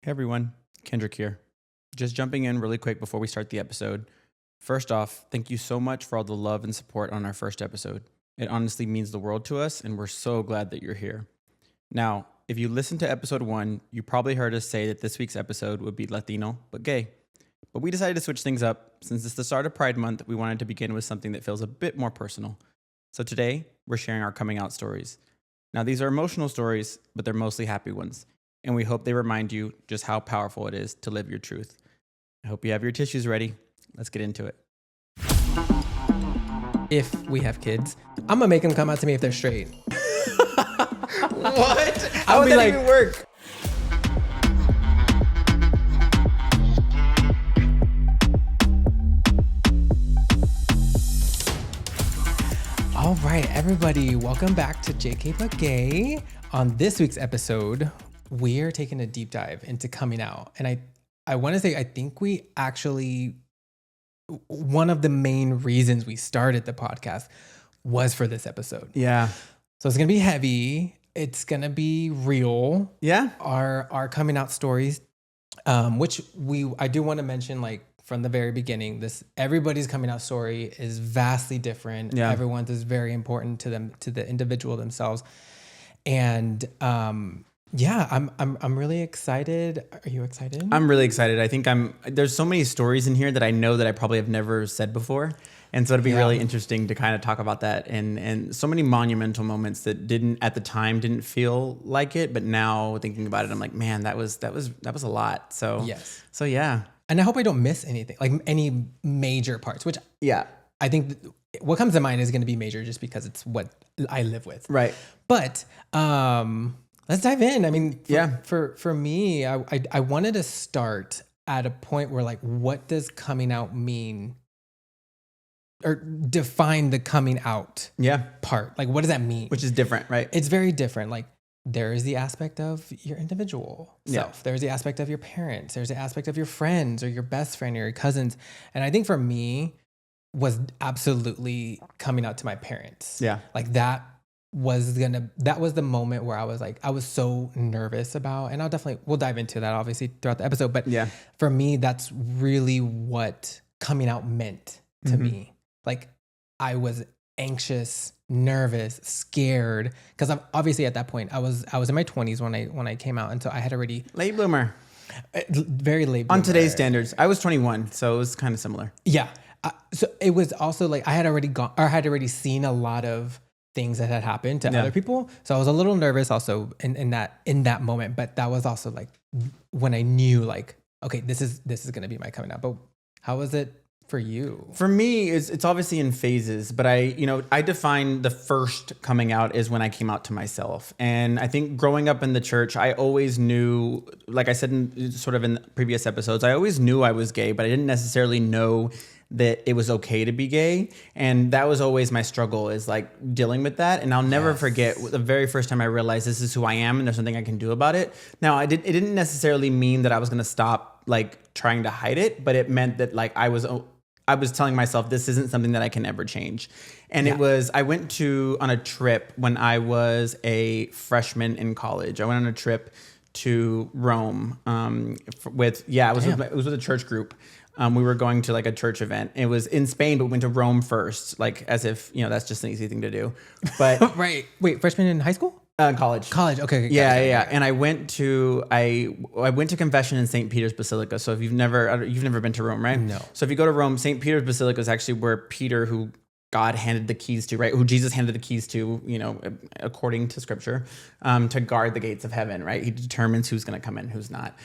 Hey everyone, Kendrick here. Just jumping in really quick before we start the episode. First off, thank you so much for all the love and support on our first episode. It honestly means the world to us, and we're so glad that you're here. Now, if you listened to episode 1, you probably heard us say that this week's episode would be Latino, but gay. But we decided to switch things up. Since it's the start of Pride Month, we wanted to begin with something that feels a bit more personal. So today, we're sharing our coming out stories. Now, these are emotional stories, but they're mostly happy ones. And we hope they remind you just how powerful it is to live your truth. I hope you have your tissues ready. Let's get into it. If we have kids, I'm gonna make them come out to me if they're straight. What? How would that even work? All right, everybody, welcome back to JK But Gay. On this week's episode, we're taking a deep dive into coming out. And I want to say, I think we actually, one of the main reasons we started the podcast was for this episode. Yeah. So it's going to be heavy. It's going to be real. Yeah. Our coming out stories, which I do want to mention, like, from the very beginning, everybody's coming out story is vastly different. Yeah. Everyone's is very important to them, to the individual themselves. And yeah, I'm really excited. Are you excited? I'm really excited. I think there's so many stories in here that I know that I probably have never said before. And so it'd be really interesting to kind of talk about that and so many monumental moments that at the time didn't feel like it, but now thinking about it, I'm like, man, that was a lot. So Yes. So yeah. And I hope I don't miss anything, like any major parts, which Yeah. I think what comes to mind is going to be major just because it's what I live with. Right. But let's dive in. I mean, Yeah. For me, I wanted to start at a point where, like, what does coming out mean? Or define the coming out Yeah. part. Like, what does that mean? Which is different, right? It's very different. Like, there is the aspect of your individual self. Yeah. There's the aspect of your parents. There's the aspect of your friends or your best friend or your cousins. And I think for me was absolutely coming out to my parents. Yeah. Like that was the moment where I was like, I was so nervous about, and we'll dive into that obviously throughout the episode. But Yeah. for me, that's really what coming out meant to me. Like, I was anxious, nervous, scared, because obviously at that point I was in my 20s when I came out, and so I had already Late bloomer. very late On bloomer. today's standards. I was 21, so it was kind of similar. Yeah. So it was also like I had already seen a lot of things that had happened to other people, so I was a little nervous also in that moment. But that was also like when I knew, like, okay, this is going to be my coming out. But how was it for you? For me, it's obviously in phases, but I define the first coming out is when I came out to myself. And I think growing up in the church, I always knew, like I said in previous episodes, I always knew I was gay, but I didn't necessarily know that it was okay to be gay. And that was always my struggle, is like dealing with that. And I'll never forget the very first time I realized this is who I am and there's something I can do about it. Now, it didn't necessarily mean that I was going to stop like trying to hide it, but it meant that like I was telling myself this isn't something that I can ever change. And I went on a trip when I was a freshman in college. I went on a trip to Rome it was with a church group. We were going to like a church event. It was in Spain, but we went to Rome first, like as if, that's just an easy thing to do. But Right. Wait, freshman in high school? College. Okay. Yeah. And I went to confession in St. Peter's Basilica. So if you've never been to Rome, right? No. So if you go to Rome, St. Peter's Basilica is actually where Peter, who God handed the keys to, right? Who Jesus handed the keys to, according to scripture, to guard the gates of heaven, right? He determines who's going to come in, who's not.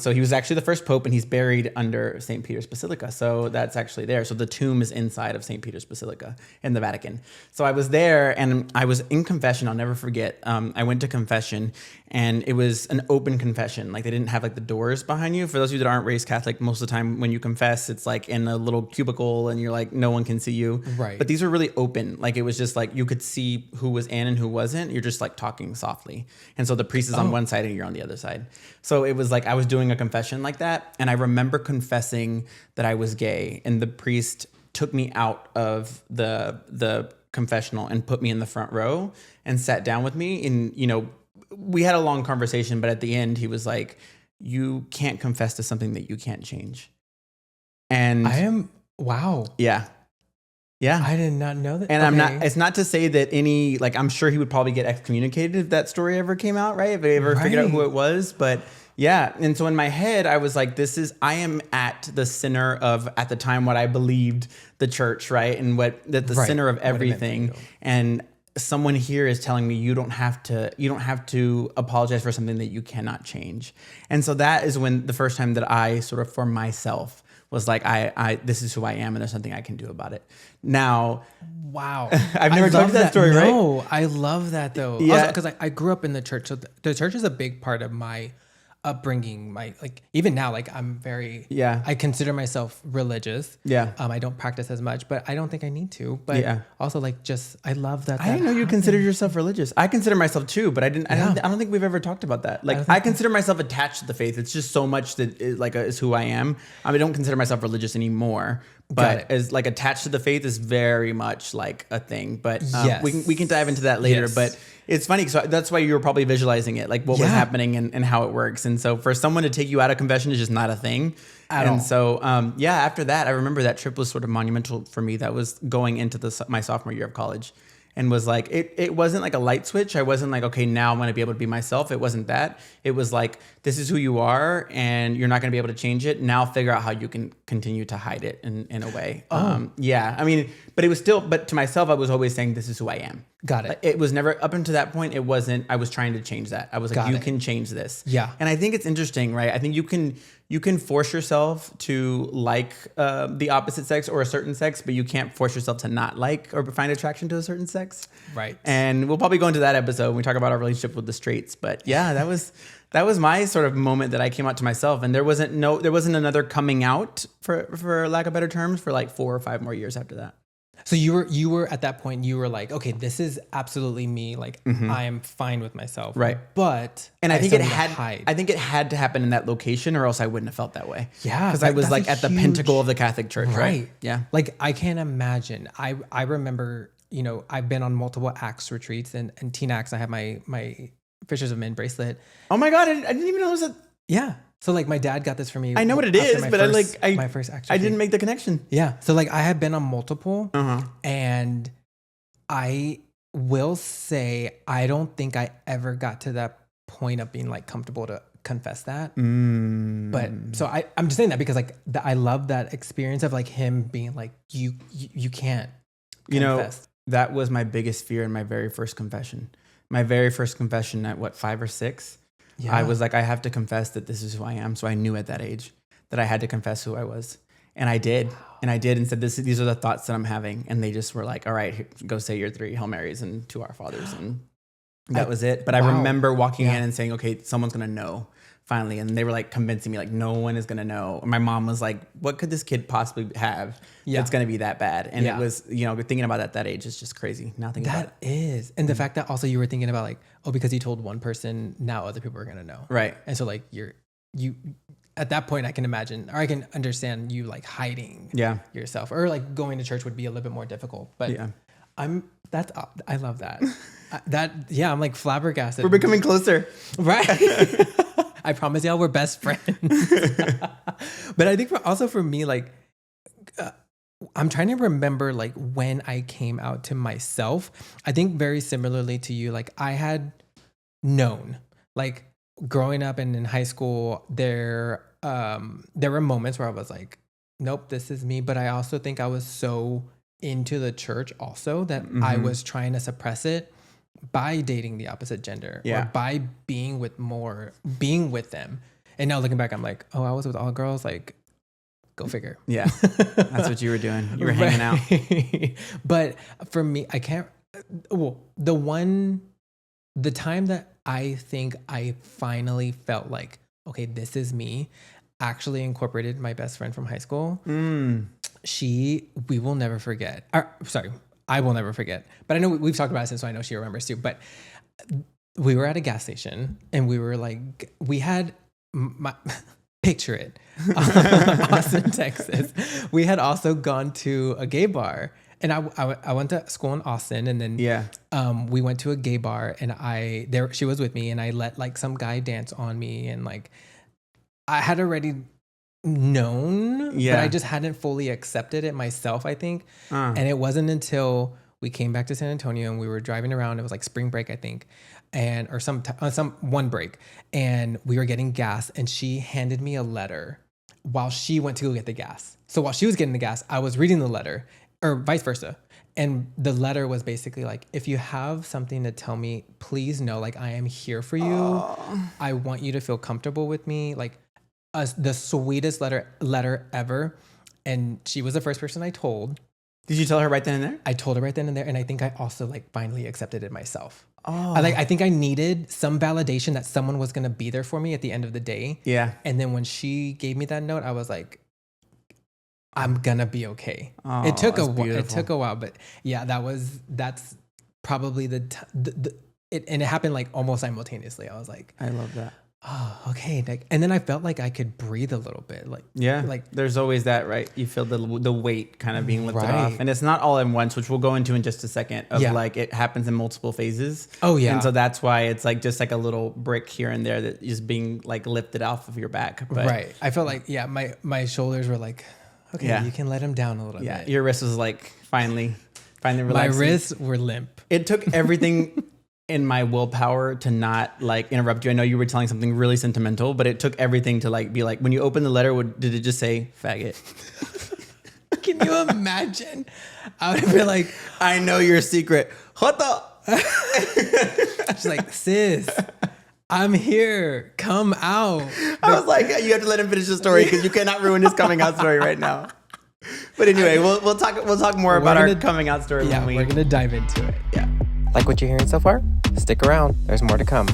So he was actually the first pope, and he's buried under St. Peter's Basilica. So that's actually there. So the tomb is inside of St. Peter's Basilica in the Vatican. So I was there, and I was in confession. I'll never forget. I went to confession, and it was an open confession. Like, they didn't have like the doors behind you. For those of you that aren't raised Catholic, most of the time when you confess, it's like in a little cubicle, and you're like, no one can see you. Right. But these were really open. Like, it was just like you could see who was in and who wasn't. You're just like talking softly. And so the priest is on one side and you're on the other side. So it was like I was doing a confession like that. And I remember confessing that I was gay. And the priest took me out of the confessional and put me in the front row and sat down with me. And, we had a long conversation, but at the end he was like, you can't confess to something that you can't change. And wow. Yeah. Yeah. I did not know that. And it's not to say that I'm sure he would probably get excommunicated if that story ever came out, right? If they ever figured out who it was. But yeah. And so in my head, I was like, I am at the center of, at the time, what I believed the church, right? And the center of everything. And someone here is telling me you don't have to apologize for something that you cannot change. And so that is when the first time that I sort of for myself was like, this is who I am, and there's something I can do about it. Now, wow, I've never told you that story, right? No, I love that though. Yeah, because I grew up in the church, so the church is a big part of my upbringing. My even now, I'm very I consider myself religious. Yeah, I don't practice as much, but I don't think I need to. But also I love that. I didn't know you considered yourself religious. I consider myself too, but I don't think we've ever talked about that. I consider myself attached to the faith. It's just so much that is who I am. I don't consider myself religious anymore. But as attached to the faith is very much a thing. But we can dive into that later. Yes. But it's funny. So that's why you were probably visualizing it, what was happening and how it works. And so for someone to take you out of confession is just not a thing at all. And so, after that, I remember that trip was sort of monumental for me. That was going into my sophomore year of college. And was it wasn't a light switch. I wasn't okay, now I'm going to be able to be myself. It wasn't that. It was this is who you are and you're not going to be able to change it. Now figure out how you can continue to hide it in a way. But it was still, but to myself, I was always saying, this is who I am. Got it. It was never, up until that point, it wasn't, I was trying to change that. I was you can change this. Yeah. And I think it's interesting, right? I think you can force yourself to the opposite sex or a certain sex, but you can't force yourself to not or find attraction to a certain sex. Right. And we'll probably go into that episode when we talk about our relationship with the straights. But yeah, that was my sort of moment that I came out to myself. And there wasn't another coming out, for lack of better terms, for 4 or 5 more years after that. So you were at that point, you were okay, this is absolutely me. I am fine with myself. Right. But I think it had to happen in that location, or else I wouldn't have felt that way. Yeah. Because I was at the pinnacle of the Catholic Church. Right. Yeah. I can't imagine. I remember, I've been on multiple Acts retreats and Teen Acts. I have my Fishers of Men bracelet. Oh my God. I didn't even know it was a... Yeah. So my dad got this for me. I know what it is, but my first Acts retreat. I didn't make the connection. Yeah. So I have been on multiple, and I will say I don't think I ever got to that point of being comfortable to confess that. But so I'm just saying that because I love that experience of him being you can't confess. That was my biggest fear in my very first confession. My very first confession at 5 or 6. Yeah. I was I have to confess that this is who I am. So I knew at that age that I had to confess who I was. And I did. Wow. And I did, and said, these are the thoughts that I'm having. And they just were all right, here, go say your 3 Hail Marys and 2 Our Fathers. And that was it. But I remember walking in and saying, okay, someone's going to know finally. And they were convincing me, no one is going to know. And my mom was what could this kid possibly have that's going to be that bad? And it was, thinking about at that age is just crazy. Now thinking about it. That is. And the fact that also you were thinking about because you told one person, now other people are going to know. Right. And so you at that point I can imagine, or I can understand you hiding yourself, or going to church would be a little bit more difficult. But I love that. I'm flabbergasted. We're becoming closer. Right. I promise y'all we're best friends. But I think for me, I'm trying to remember when I came out to myself. I think very similarly to you, I had known, growing up and in high school, there were moments where I was nope, this is me. But I also think I was so into the church also that I was trying to suppress it by dating the opposite gender, or by being with them. And now looking back, I'm oh, I was with all girls. Go figure. Yeah. That's what you were doing. You were hanging out. But for me, I can't, the time that I think I finally felt okay, this is me, actually incorporated my best friend from high school. We will never forget. I will never forget. But I know we've talked about it since, so I know she remembers too. But we were at a gas station and we were we had picture it, Austin, Texas. We had also gone to a gay bar, and I went to school in Austin, and then we went to a gay bar, and she was with me, and I let some guy dance on me, and I had already known, Yeah. but I just hadn't fully accepted it myself, I think. And it wasn't until we came back to San Antonio and we were driving around. It was like spring break, I think, or some one break, and we were getting gas, and she handed me a letter while she went to go get the gas. So while she was getting the gas, I was reading the letter, or vice versa. And the letter was basically like, if you have something to tell me, please know, like, I am here for you. I want you to feel comfortable with me. Like, the sweetest letter ever. And she was the first person I told. Did you tell her right then and there? I told her right then and there. And I think I also like finally accepted it myself. I think I needed some validation that someone was going to be there for me at the end of the day. Yeah. And then when she gave me that note, I was like, I'm gonna be okay. Oh, It took beautiful. a while, but yeah, that's probably and it happened like almost simultaneously. I was like, I love that. oh, okay. Like, and then I felt like I could breathe a little bit. Like, Yeah. like There's always that, right? You feel the weight kind of being lifted Right. off. And it's not all at once, which we'll go into in just a second, of Yeah. like it happens in multiple phases. Oh, yeah. And so that's why it's like just like a little brick here and there that is being like lifted off of your back. But right. I felt like, yeah, my shoulders were like, okay, Yeah. you can let him down a little yeah, bit. your wrist was like finally My relaxing. wrists were limp. It took everything in my willpower to not like interrupt you. I know you were telling something really sentimental, but it took everything to like be like, when you open the letter, did it just say faggot? Can you imagine? I would have been like, I know your secret. What the? she's like, sis, I'm here. Come out. I was like, you have to let him finish the story because you cannot ruin his coming out story right now. But anyway, we'll talk more about our coming out story Yeah, when we're gonna dive into it. yeah. Like what you're hearing so far? Stick around. There's more to come.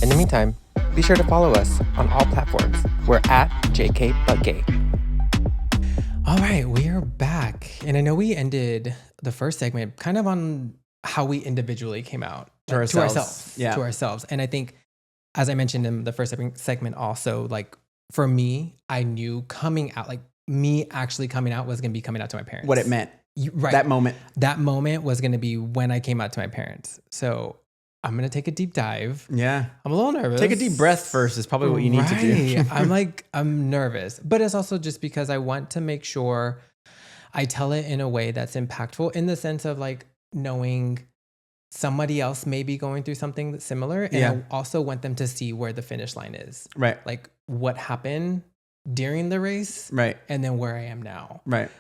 In the meantime, be sure to follow us on all platforms. We're at JKButGay. All right, we are back, and I know we ended the first segment kind of on how we individually came out To ourselves. Yeah. to ourselves. And I think, as I mentioned in the first segment, also like for me, I knew coming out, like me actually coming out, was going to be coming out to my parents. What it meant. Right. That moment. That moment was going to be when I came out to my parents. So I'm going to take a deep dive. Yeah. I'm a little nervous. Take a deep breath first is probably what you need to do. I'm nervous, but it's also just because I want to make sure I tell it in a way that's impactful, in the sense of like knowing somebody else may be going through something that's similar. And Yeah. I also want them to see where the finish line is. Right. Like what happened during the race Right. and then where I am now. Right.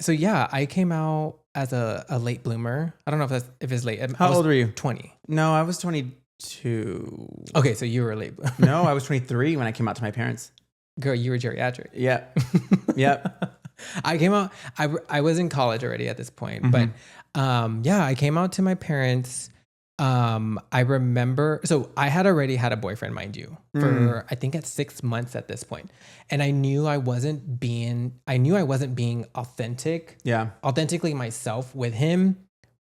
So yeah, I came out as a late bloomer. I don't know if it's late. How old were you? 20. No, I was 22. Okay, so you were a late. No, I was 23 when I came out to my parents. Girl, you were geriatric. Yeah. Yep. I came out. I was in college already at this point, but yeah, I came out to my parents. I remember. So I had already had a boyfriend, mind you, for I think at 6 months at this point, and I knew I wasn't being authentic. Yeah. Authentically myself with him,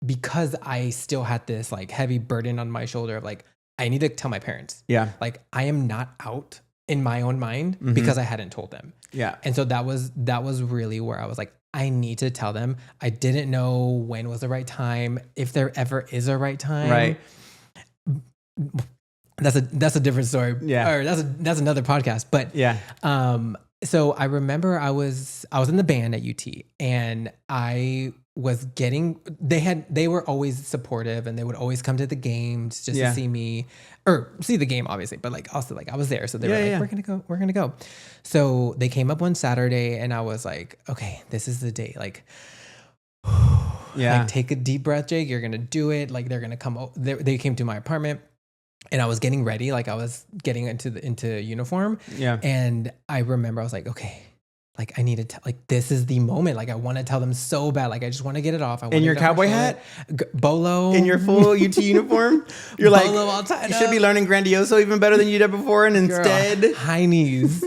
because I still had this like heavy burden on my shoulder of like, I need to tell my parents. Yeah. Like I am not out in my own mind because I hadn't told them. Yeah. And so that was really where I was like, I need to tell them. I didn't know when was the right time, if there ever is a right time. Right. That's a different story. Yeah. Or that's another podcast. But Yeah. so I remember I was in the band at UT, and I was getting, they were always supportive, and they would always come to the games just to see me, or see the game obviously, but like also like I was there. So they were like, we're going to go. So they came up one Saturday, and I was like, okay, this is the day. Like, like take a deep breath, Jake. You're going to do it. Like they're going to come, they came to my apartment, and I was getting ready. Like I was getting into uniform. Yeah. And I remember I was like, okay, like I need to tell, like, this is the moment. Like I want to tell them so bad. Like I just want to get it off. In your cowboy hat? Bolo. In your full UT uniform? You're like, Bolo all tied you should be up. learning Grandioso even better than you did before. And Girl, instead, high knees.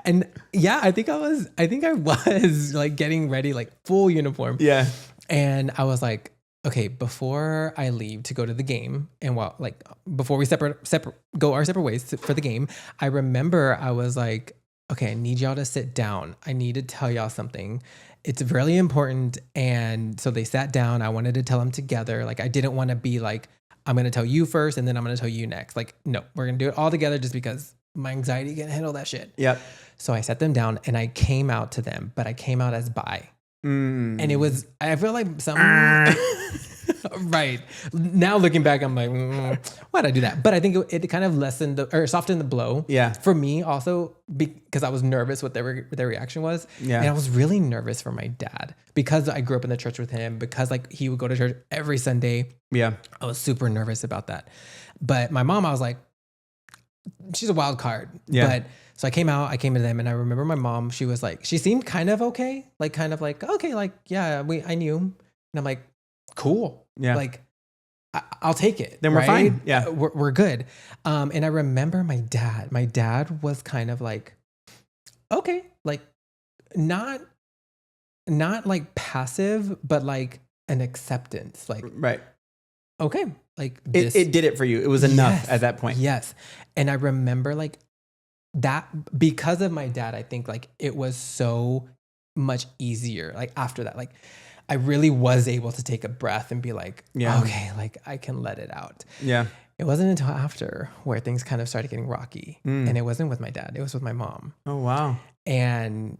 And yeah, I think I was like getting ready, like full uniform. yeah. And I was like, okay, before I leave to go to the game, and before we go our separate ways for the game, I remember I was like, okay, I need y'all to sit down. I need to tell y'all something. It's really important. And so they sat down. I wanted to tell them together. Like I didn't want to be like, I'm going to tell you first, and then I'm going to tell you next. Like, no, we're going to do it all together, just because my anxiety can't handle that shit. Yep. So I set them down and I came out to them, but I came out as bi. And it was, I feel like some, right. Now looking back, I'm like, why'd I do that? But I think it kind of lessened or softened the blow. Yeah. For me also, because I was nervous what their reaction was. Yeah. And I was really nervous for my dad because I grew up in the church with him, because like he would go to church every Sunday. Yeah. I was super nervous about that. But my mom, I was like, she's a wild card. Yeah. But so I came to them, and I remember my mom, she was like, she seemed kind of okay. Like, kind of like, okay, like, yeah, I knew. And I'm like, cool. Yeah. Like, I'll take it. Then we're right? fine. Yeah. We're good. And I remember my dad was kind of like, okay, like not like passive, but like an acceptance. Like, right. Okay. Like this. It did it for you. It was enough Yes, at that point. Yes. And I remember like that, because of my dad, I think like it was so much easier. Like after that, like I really was able to take a breath and be like, Yeah. okay, like I can let it out. Yeah. It wasn't until after where things kind of started getting rocky. And it wasn't with my dad. It was with my mom. Oh, wow. And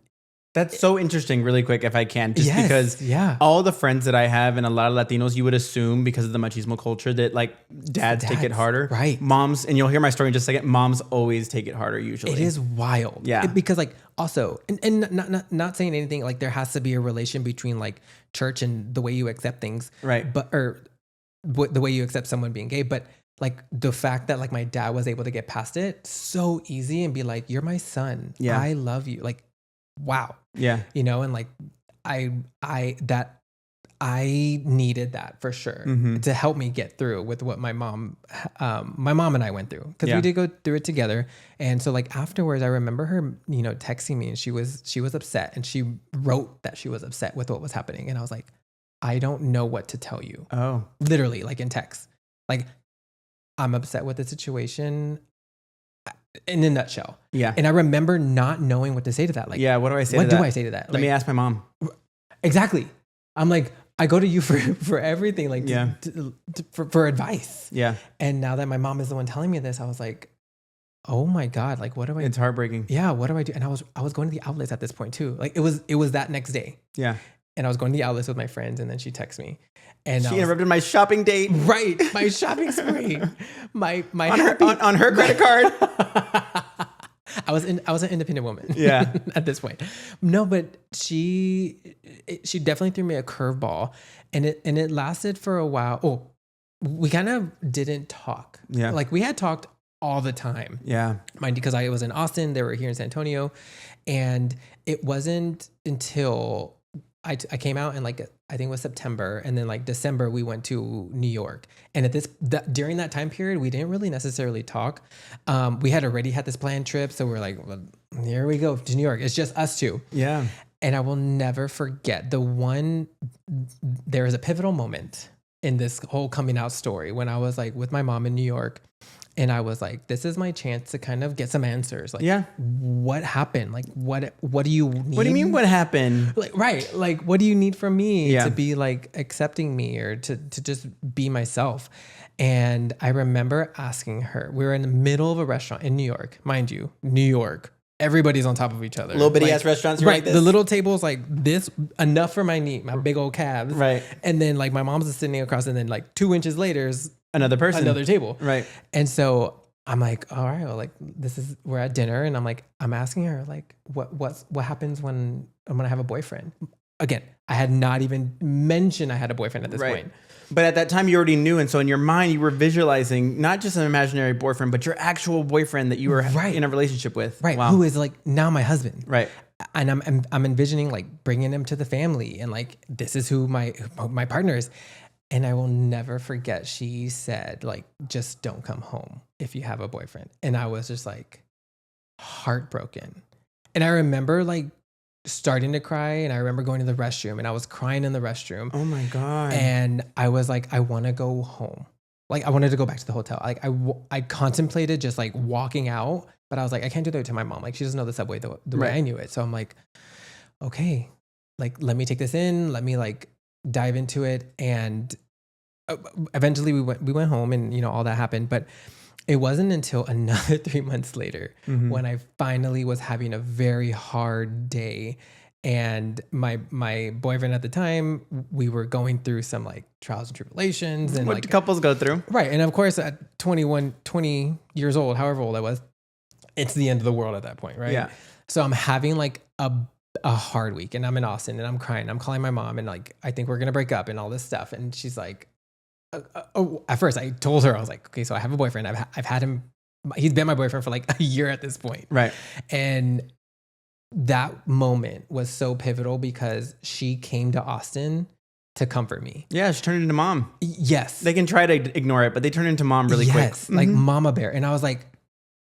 that's so interesting, really quick, if I can, just because all the friends that I have and a lot of Latinos, you would assume because of the machismo culture that like dads take it harder. Right. Moms, and you'll hear my story in just a second, moms always take it harder usually. It is wild. Yeah. Because like also, and not saying anything, like there has to be a relation between like church and the way you accept things. Right. But, or the way you accept someone being gay. But like the fact that like my dad was able to get past it so easy and be like, you're my son. Yeah. I love you. Like, wow. Yeah. You know, and like I needed that for sure to help me get through with what my mom and I went through, because we did go through it together. And so like afterwards, I remember her, you know, texting me, and she was upset, and she wrote that she was upset with what was happening. And I was like, I don't know what to tell you. Oh, literally, like in text, like I'm upset with the situation. In a nutshell. Yeah. And I remember not knowing what to say to that. Like, yeah, what do I say to what that? do I say to that? Let me ask my mom. Exactly. I'm like, I go to you for everything, like for advice. Yeah. And now that my mom is the one telling me this, I was like, oh my God, like what do I It's heartbreaking. Yeah, what do I do? And I was going to the outlets at this point too. Like it was that next day. Yeah. And I was going to the outlets with my friends, and then she texts me. And she interrupted my shopping date. Right. My shopping spree. My on her credit card. I was an independent woman. Yeah. At this point. No, but she definitely threw me a curveball, and it lasted for a while. Oh, we kind of didn't talk. Yeah. Like we had talked all the time. Yeah. Mind, because I was in Austin, they were here in San Antonio, and it wasn't until I came out in like I think it was September, and then like December we went to New York. And at during that time period, we didn't really necessarily talk. We had already had this planned trip, so we're like, well, here we go to New York. It's just us two. Yeah. And I will never forget there was a pivotal moment in this whole coming out story when I was like with my mom in New York. And I was like, this is my chance to kind of get some answers. Like, what happened? Like, what do you need? What do you mean what happened? Like, right. Like, what do you need from me Yeah. to be like accepting me, or to just be myself? And I remember asking her, we were in the middle of a restaurant in New York, mind you, New York. Everybody's on top of each other. Little bitty like, ass restaurants. Right. Like this. The little tables like this, enough for my knee, my big old calves. Right. And then like my mom's is sitting across, and then like 2 inches later is Another person. another table. Right. And so I'm like, all right, well, like we're at dinner, and I'm like, I'm asking her like, what happens when I have a boyfriend? Again, I had not even mentioned I had a boyfriend at this point. But at that time you already knew. And so in your mind, you were visualizing not just an imaginary boyfriend, but your actual boyfriend that you were in a relationship with. Right. Wow. Who is like now my husband. Right. And I'm envisioning like bringing him to the family, and like, this is who my partner is. And I will never forget, she said, like, just don't come home if you have a boyfriend. And I was just like heartbroken. And I remember like starting to cry, and I remember going to the restroom, and I was crying in the restroom. Oh my God. And I was like, I want to go home. Like I wanted to go back to the hotel. Like I contemplated just like walking out, but I was like, I can't do that to my mom. Like she doesn't know the subway the way I knew it. So I'm like, okay, like let me take this in. Let me like dive into it. And eventually we went home, and you know all that happened. But it wasn't until another 3 months later when I finally was having a very hard day. And my boyfriend at the time, we were going through some like trials and tribulations and What like couples go through. right. And of course at 20 years old, however old I was, it's the end of the world at that point, right? Yeah. So I'm having like a hard week and I'm in Austin and I'm crying. I'm calling my mom and like, I think we're going to break up and all this stuff. And she's like, at first I told her, I was like, okay, so I have a boyfriend. I've had him, he's been my boyfriend for like a year at this point. Right. And that moment was so pivotal because she came to Austin to comfort me. Yeah, she turned into mom. Yes. They can try to ignore it, but they turn into mom really quick. Like mama bear. And I was like,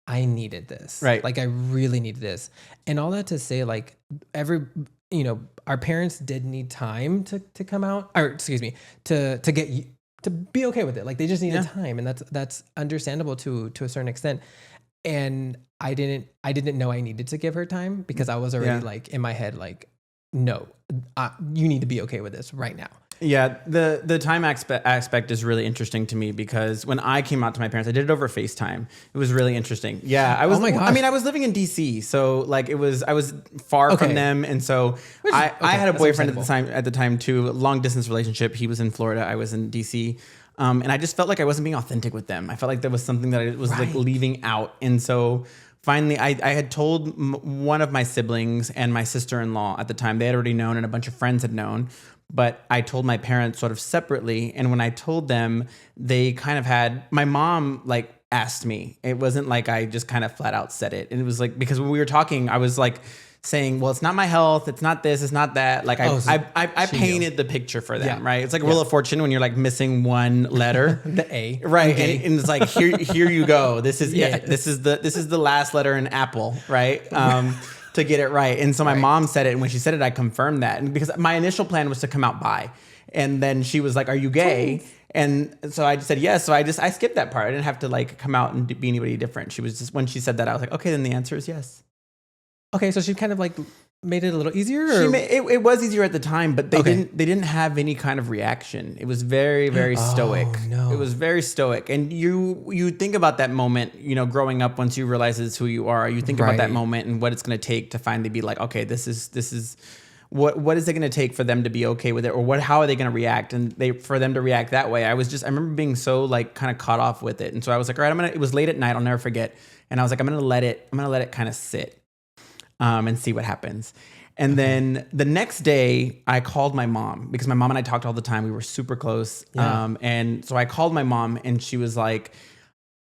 I needed this. Right. Like I really needed this. And all that to say, like our parents did need time to come out, or excuse me, to get you to be okay with it. Like they just needed time. And that's understandable to a certain extent. And I didn't know I needed to give her time because I was already like in my head, like, no, you need to be okay with this right now. Yeah, the time aspect is really interesting to me because when I came out to my parents, I did it over FaceTime. It was really interesting. Yeah, I was. Oh my gosh. I mean, I was living in DC, so like I was far from them, and so I had a boyfriend at the time too, long distance relationship. He was in Florida, I was in DC. And I just felt like I wasn't being authentic with them. I felt like there was something that I was like leaving out. And so finally, I had told one of my siblings and my sister-in-law at the time. They had already known and a bunch of friends had known. But I told my parents sort of separately. And when I told them, they kind of had, my mom like asked me. It wasn't like I just kind of flat out said it. And it was like, because when we were talking, I was like, saying, well, it's not my health, it's not this, it's not that. Like I painted the picture for them, right? It's like Wheel of Fortune when you're like missing one letter, the A, right? And it's like here you go. This is it. This is the last letter in Apple, right? To get it right. And so my mom said it, and when she said it, I confirmed that. And because my initial plan was to come out bi, and then she was like, "Are you gay?" And so I just said yes. So I skipped that part. I didn't have to like come out and be anybody different. She was just, when she said that, I was like, okay, then the answer is yes. Okay, so she kind of like made it a little easier. It was easier at the time, but they didn't have any kind of reaction. It was very, very stoic. No. It was very stoic. And you think about that moment, growing up, once you realize it's who you are, you think about that moment and what it's going to take to finally be like, okay, this is what is it going to take for them to be okay with it, or how are they going to react? And for them to react that way, I remember being so like kind of caught off with it. And so I was like, all right, it was late at night, I'll never forget. And I was like, I'm going to let it kind of sit. And see what happens. And then the next day I called my mom because my mom and I talked all the time. We were super close. Yeah. And so I called my mom and she was like,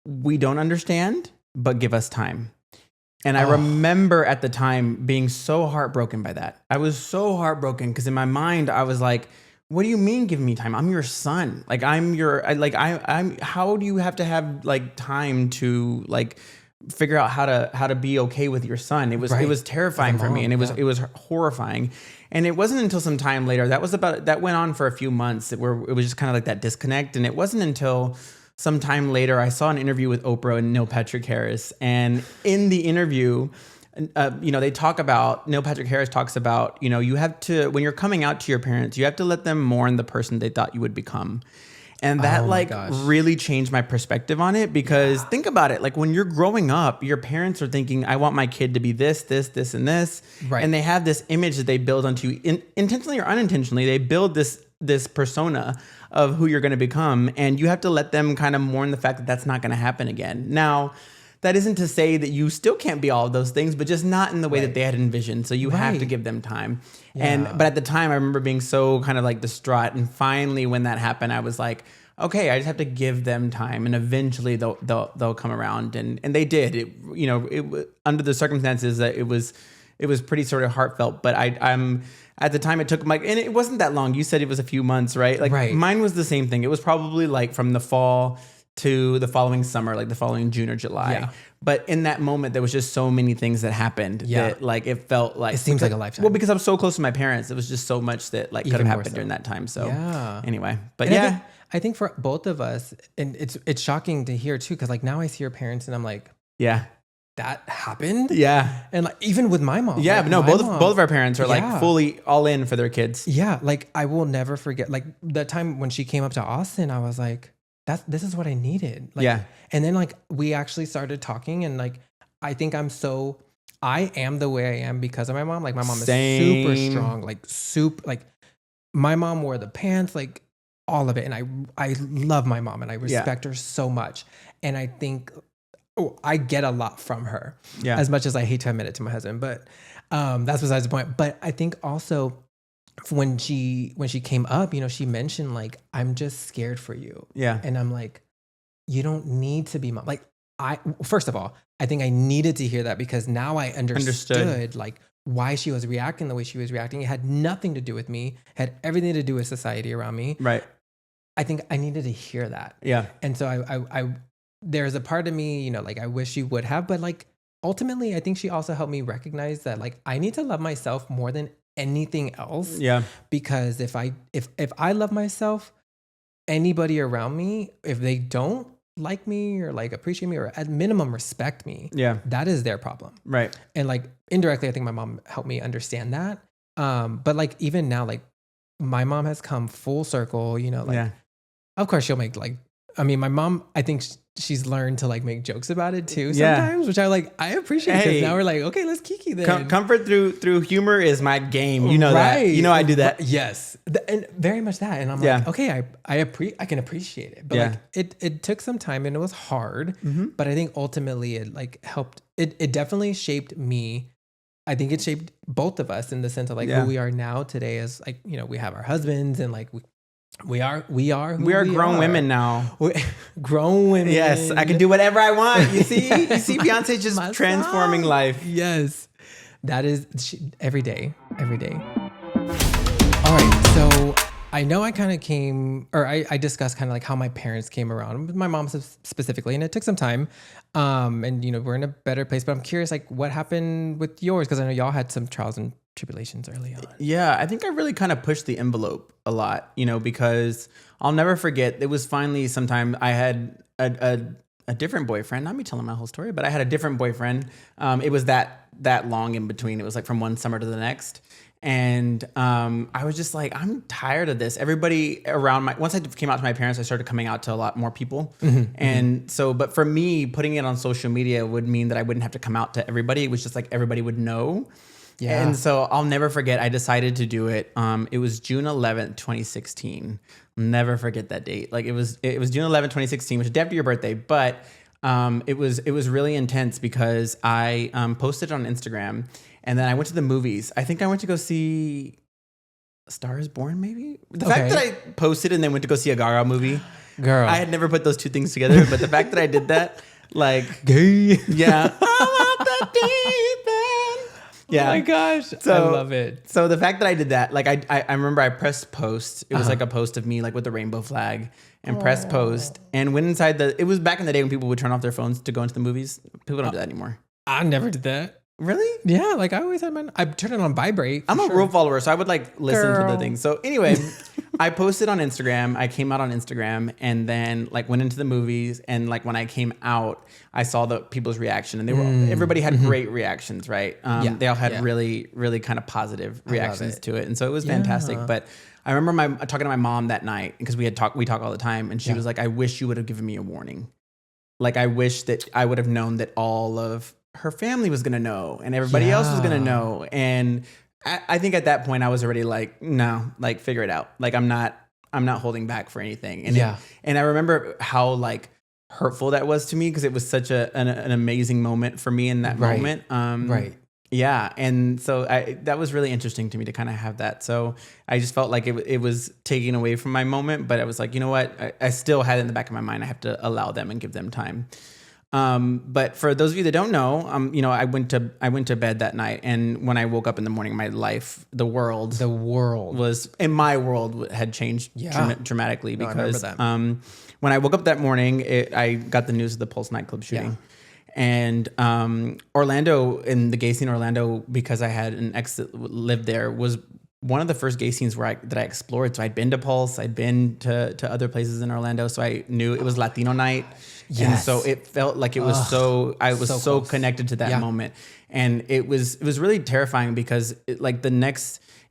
we don't understand, but give us time. And I remember at the time being so heartbroken by that. I was so heartbroken because in my mind I was like, what do you mean give me time? I'm your son. Like I'm how do you have to have like time to like figure out how to be okay with your son? It was terrifying for me, and it was horrifying. And it wasn't until some time later, that went on for a few months, where it was just kind of like that disconnect. And it wasn't until some time later I saw an interview with Oprah and Neil Patrick Harris, and in the interview, they talk about, Neil Patrick Harris talks about, you have to, when you're coming out to your parents, you have to let them mourn the person they thought you would become. And that really changed my perspective on it, because think about it. Like when you're growing up, your parents are thinking, I want my kid to be this, this, this, and this. Right. And they have this image that they build onto you, intentionally or unintentionally. They build this persona of who you're going to become. And you have to let them kind of mourn the fact that that's not going to happen again. Now, that isn't to say that you still can't be all of those things, but just not in the way that they had envisioned. So you have to give them time. Yeah. But at the time, I remember being so kind of like distraught. And finally, when that happened, I was like, okay, I just have to give them time, and eventually they'll come around. And they did. It under the circumstances, it was pretty sort of heartfelt. But I'm at the time, it took and it wasn't that long. You said it was a few months, right? Like mine was the same thing. It was probably like from the fall to the following summer, like the following June or July. Yeah. But in that moment, there was just so many things that happened that like it felt like, it seems like a lifetime. Well, because I was so close to my parents, it was just so much that like could have happened during that time. So anyway, but I think for both of us, and it's shocking to hear too, because like now I see your parents and I'm like, that happened. Yeah. And like even with my mom. Yeah, but no, both of our parents are like fully all in for their kids. Yeah. Like I will never forget like the time when she came up to Austin, I was like, this is what I needed. Like, Yeah. And then like we actually started talking, and like I think I am the way I am because of my mom. Like my mom is super Same. strong, like my mom wore the pants, like all of it. And I love my mom and I respect her so much. And I think I get a lot from her, as much as I hate to admit it to my husband, but that's besides the point. But I think also when she came up, you know, she mentioned like, I'm just scared for you. Yeah. And I'm like, you don't need to be mom. Like first of all, I think I needed to hear that because now I understood like why she was reacting the way she was reacting. It had nothing to do with me, had everything to do with society around me. Right. I think I needed to hear that. Yeah. And so I there's a part of me, you know, like I wish she would have, but like ultimately I think she also helped me recognize that like I need to love myself more than anything else. Yeah. Because if I love myself, anybody around me, if they don't like me or like appreciate me or at minimum respect me, that is their problem. Right. And like indirectly, I think my mom helped me understand that. But like even now, like my mom has come full circle, you know, like of course she'll make like, I mean, my mom, I think she's learned to like make jokes about it too sometimes, which I appreciate because now we're like, okay, let's kiki then. Comfort through humor is my game. You know that. You know I do that. Yes. And very much that. And I'm like, okay, I can appreciate it. But like it took some time and it was hard. But I think ultimately it like helped. It definitely shaped me. I think it shaped both of us in the sense of like who we are now today as like, you know, we have our husbands and like we are grown women now. We're grown women. Yes, I can do whatever I want. You see Beyonce just transforming life. Yes, that is every day. All right, so I know I kind of came, or I discussed kind of like how my parents came around, with my mom specifically, and it took some time. And you know we're in a better place, but I'm curious, like what happened with yours? Because I know y'all had some trials and tribulations early on. Yeah, I think I really kind of pushed the envelope a lot, you know, because I'll never forget. It was finally sometime I had a different boyfriend. Not me telling my whole story, but I had a different boyfriend. It was that long in between. It was like from one summer to the next. And I was just like, I'm tired of this. Everybody around once I came out to my parents, I started coming out to a lot more people. And so, but for me, putting it on social media would mean that I wouldn't have to come out to everybody. It was just like everybody would know. Yeah. And so I'll never forget, I decided to do it. It was June 11th, 2016. I'll never forget that date. Like it was June 11th, 2016, which is day after your birthday. But it was really intense because I posted on Instagram and then I went to the movies. I think I went to go see A Star is Born, maybe? The fact that I posted and then went to go see a Gaga movie. Girl. I had never put those two things together, but the fact that I did that, like... Gay. Yeah. I want the deep end. Yeah. Oh my gosh. I love it. So the fact that I did that, like I remember I pressed post. It was like a post of me like with the rainbow flag and pressed post and went inside it was back in the day when people would turn off their phones to go into the movies. People don't do that anymore. I never did that. Really? Yeah, like I always had I turned it on vibrate. I'm a rule follower, so I would like listen to the thing. So anyway, I posted on Instagram. I came out on Instagram and then like went into the movies. And like when I came out, I saw the people's reaction and they were everybody had great reactions, right? They all had really, really kind of positive reactions to it. And so it was fantastic. But I remember talking to my mom that night because we talk all the time. And she was like, I wish you would have given me a warning. Like I wish that I would have known that all of her family was going to know and everybody else was going to know. And I think at that point I was already like, no, like figure it out. Like I'm not holding back for anything. And and I remember how like hurtful that was to me because it was such an amazing moment for me in that moment. Yeah. And so that was really interesting to me to kind of have that. So I just felt like it was taking away from my moment, but I was like, you know what? I still had it in the back of my mind. I have to allow them and give them time. But for those of you that don't know, you know, I went to bed that night, and when I woke up in the morning, my life, the world was in my world had changed dramatically because when I woke up that morning, I got the news of the Pulse nightclub shooting. And Orlando, in the gay scene, Orlando, because I had an ex that lived there, was one of the first gay scenes that I explored. So I'd been to Pulse, I'd been to other places in Orlando, so I knew it was Latino night. Yes. And so it felt like it was I was so connected to that moment. And it was really terrifying because it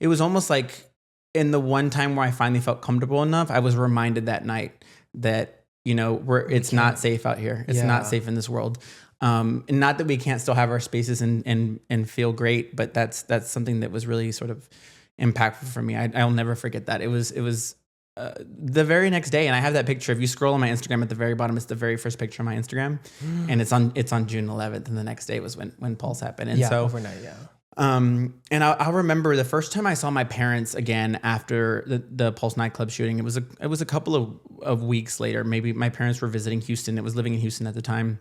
was almost like in the one time where I finally felt comfortable enough, I was reminded that night that it's not safe out here. It's not safe in this world. And not that we can't still have our spaces and feel great, but that's something that was really sort of impactful for me. I'll never forget that. It was the very next day, and I have that picture. If you scroll on my Instagram at the very bottom, it's the very first picture on my Instagram, and it's on June 11th, and the next day was when Pulse happened. And so overnight, and I'll remember the first time I saw my parents again after the Pulse nightclub shooting. It was a couple of weeks later. Maybe my parents were visiting Houston. It was living in Houston at the time.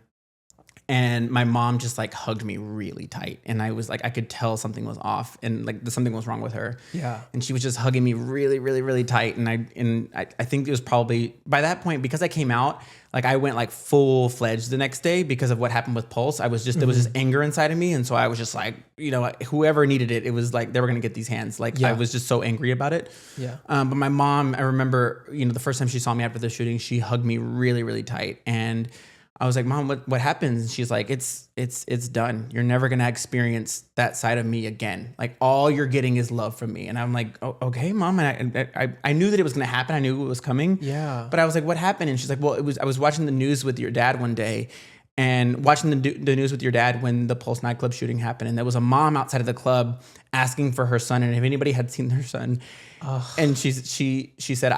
And my mom just like hugged me really tight. And I was like, I could tell something was off and like something was wrong with her. Yeah. And she was just hugging me really, really, really tight. And I think it was probably by that point, because I came out, like I went like full fledged the next day because of what happened with Pulse. There was just anger inside of me. And so I was just like, whoever needed it, it was like, they were going to get these hands. Like I was just so angry about it. Yeah. But my mom, I remember, the first time she saw me after the shooting, she hugged me really, really tight. And I was like, Mom, what happened? And she's like, it's done. You're never going to experience that side of me again. Like all you're getting is love from me. And I'm like, oh, okay, Mom. And I knew that it was going to happen. I knew it was coming. Yeah. But I was like, what happened? And she's like, well, I was watching the news with your dad one day and watching the news with your dad when the Pulse nightclub shooting happened. And there was a mom outside of the club asking for her son. And if anybody had seen her son, and she said,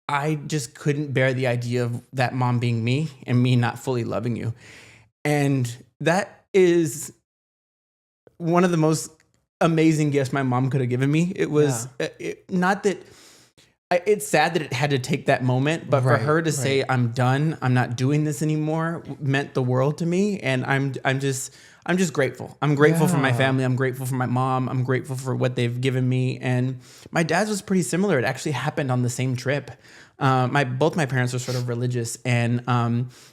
I just couldn't bear the idea of that mom being me and me not fully loving you. And that is one of the most amazing gifts my mom could have given me. It was not that it's sad that it had to take that moment, but for her to say, I'm done, I'm not doing this anymore, meant the world to me. And I'm just grateful. I'm grateful for my family. I'm grateful for my mom. I'm grateful for what they've given me. And my dad's was pretty similar. It actually happened on the same trip. Both my parents were sort of religious, and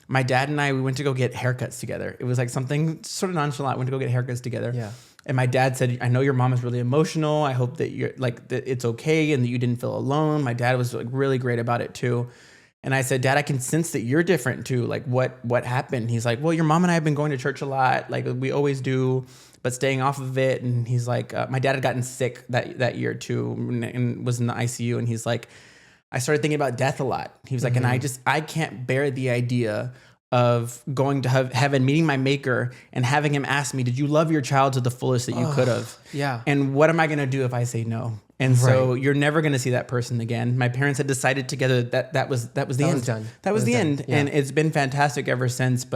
my dad and we went to go get haircuts together. It was like something sort of nonchalant. We went to go get haircuts together. Yeah. And my dad said, I know your mom is really emotional. I hope that you're like, that it's okay and that you didn't feel alone. My dad was like really great about it too. And I said, Dad, I can sense that you're different too. Like what happened? He's like, well, your mom and I have been going to church a lot. Like we always do, but staying off of it. And he's like, my dad had gotten sick that year too and was in the ICU. And he's like, I started thinking about death a lot. He was like, and I can't bear the idea of going to heaven, meeting my maker and having him ask me, did you love your child to the fullest that you could have? Yeah. And what am I going to do if I say no? And so you're never going to see that person again. My parents had decided together that was the end. Done. That was the end. Yeah. And it's been fantastic ever since.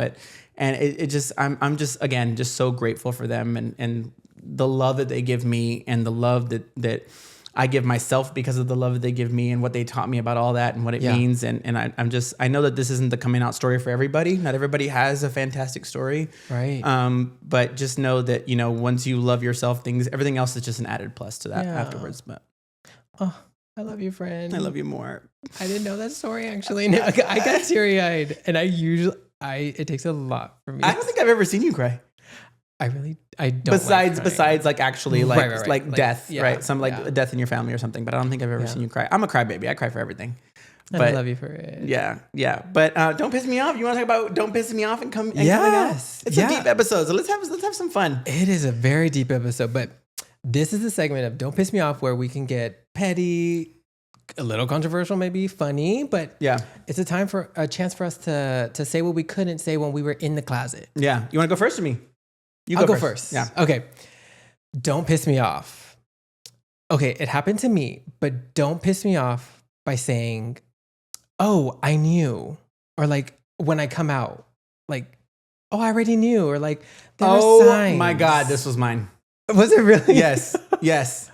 I'm just so grateful for them and the love that they give me and the love that I give myself because of the love that they give me and what they taught me about all that and what it means. And I know that this isn't the coming out story for everybody. Not everybody has a fantastic story. Right. But just know that, once you love yourself, everything else is just an added plus to that afterwards. But I love you, friend. I love you more. I didn't know that story actually. No, I got teary eyed and it takes a lot for me. I don't think I've ever seen you cry. I don't. Besides, like actually, like like death, right? Some death in your family or something. But I don't think I've ever seen you cry. I'm a crybaby. I cry for everything. But I love you for it. Yeah. But don't piss me off. You want to talk about don't piss me off and come? And coming out? It's a deep episode, so let's have some fun. It is a very deep episode, but this is the segment of don't piss me off where we can get petty, a little controversial, maybe funny, but it's a chance for us to say what we couldn't say when we were in the closet. Yeah. You want to go first or me? I'll go first. Yeah. Okay. Don't piss me off. Okay. It happened to me, but don't piss me off by saying, oh, I knew. Or like when I come out, like, oh, I already knew. Or like, there were signs. Oh my God, this was mine. Was it really? Yes. Yes.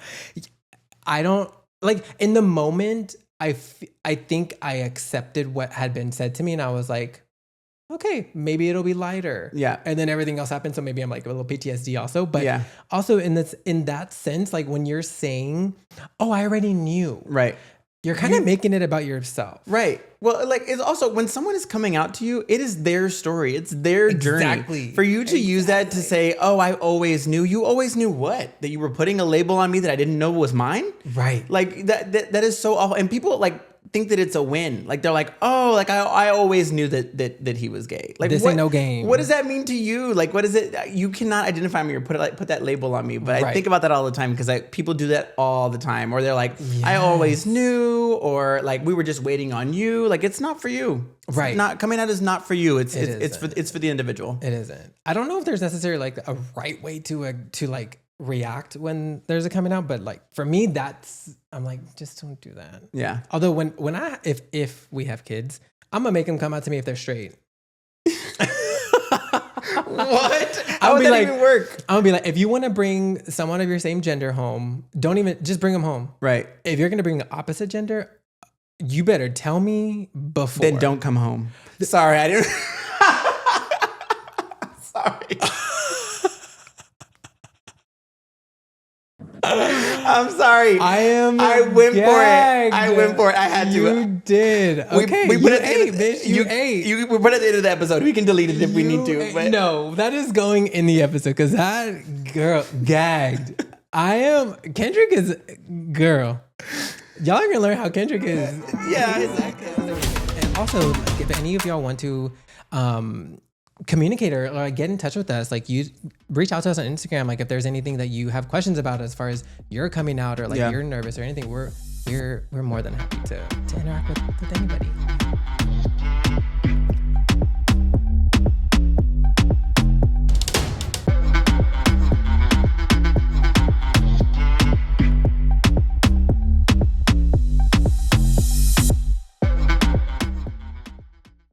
I don't like in the moment. I think I accepted what had been said to me and I was like, okay, maybe it'll be lighter. Yeah. And then everything else happened. So maybe I'm like a little PTSD also. But also in that sense, like when you're saying, oh, I already knew. Right. You're kind of making it about yourself. Right. Well, like it's also when someone is coming out to you, it is their story. It's their journey. For you to use that to say, oh, I always knew. You always knew what? That you were putting a label on me that I didn't know was mine? Right. Like that is so awful. And people think that it's a win. Like they're like, oh, like I always knew that he was gay. Like this ain't no game. What does that mean to you? Like what is it? You cannot identify me or put that label on me. But I think about that all the time because people do that all the time. Or they're like, I always knew, or like we were just waiting on you. Like it's not for you. It's not coming out is not for you. It's for the individual. It isn't. I don't know if there's necessarily like a right way to like react when there's a coming out, but like for me, I'm like, just don't do that. Yeah. Although if we have kids, I'm gonna make them come out to me if they're straight. What? How would that even work? I'm gonna be like, if you want to bring someone of your same gender home, just bring them home. Right. If you're gonna bring the opposite gender, you better tell me before. Then don't come home. Sorry, I didn't. Sorry. I'm sorry. I went gagged. for it. I went for it. I had to. You did. Okay. We put it ate, bitch. You ate. We put it at the end of the episode. We can delete it if we need to. But. No, that is going in the episode because that girl gagged. Kendrick is girl. Y'all are gonna learn how Kendrick is. Yeah, exactly. And also, like, if any of y'all want to communicate or like, get in touch with us, like you reach out to us on Instagram. Like if there's anything that you have questions about as far as you're coming out or like you're nervous or anything, we're more than happy to interact with anybody.